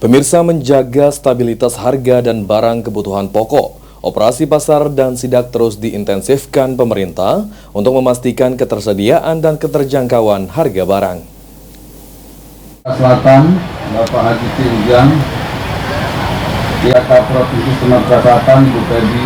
Pemirsa, menjaga stabilitas harga dan barang kebutuhan pokok, operasi pasar dan sidak terus diintensifkan pemerintah untuk memastikan ketersediaan dan keterjangkauan harga barang. Selatan, Bapak Haji Ujang, pihak Provinsi Sumatera Selatan, Ibu Pedi.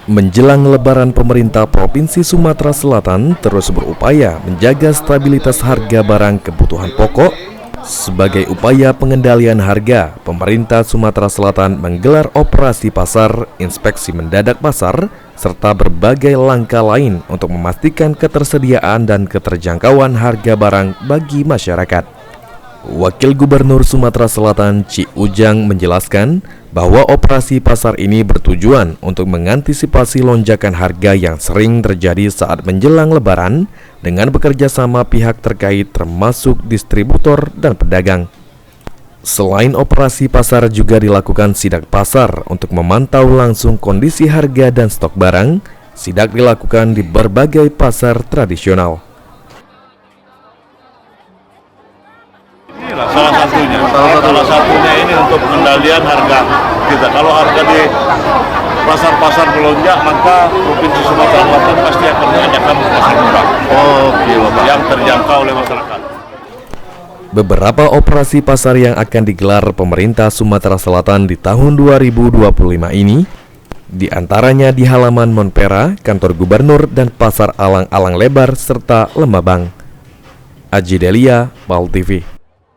Menjelang Lebaran, pemerintah Provinsi Sumatera Selatan terus berupaya menjaga stabilitas harga barang kebutuhan pokok. Sebagai upaya pengendalian harga, pemerintah Sumatera Selatan menggelar operasi pasar, inspeksi mendadak pasar, serta berbagai langkah lain untuk memastikan ketersediaan dan keterjangkauan harga barang bagi masyarakat. Wakil Gubernur Sumatera Selatan Ci Ujang menjelaskan bahwa operasi pasar ini bertujuan untuk mengantisipasi lonjakan harga yang sering terjadi saat menjelang Lebaran dengan bekerja sama pihak terkait termasuk distributor dan pedagang. Selain operasi pasar juga dilakukan sidak pasar untuk memantau langsung kondisi harga dan stok barang. Sidak dilakukan di berbagai pasar tradisional. Salah satunya ini untuk pengendalian harga kita. Kalau harga di pasar-pasar melonjak, maka Provinsi Sumatera Selatan pasti akan mengadakan pasar murah. Yang terjangkau oleh masyarakat. Beberapa operasi pasar yang akan digelar pemerintah Sumatera Selatan di tahun 2025 ini, diantaranya di halaman Monpera, kantor gubernur, dan pasar Alang-Alang Lebar serta Lemabang. Aji Delia, PAL TV.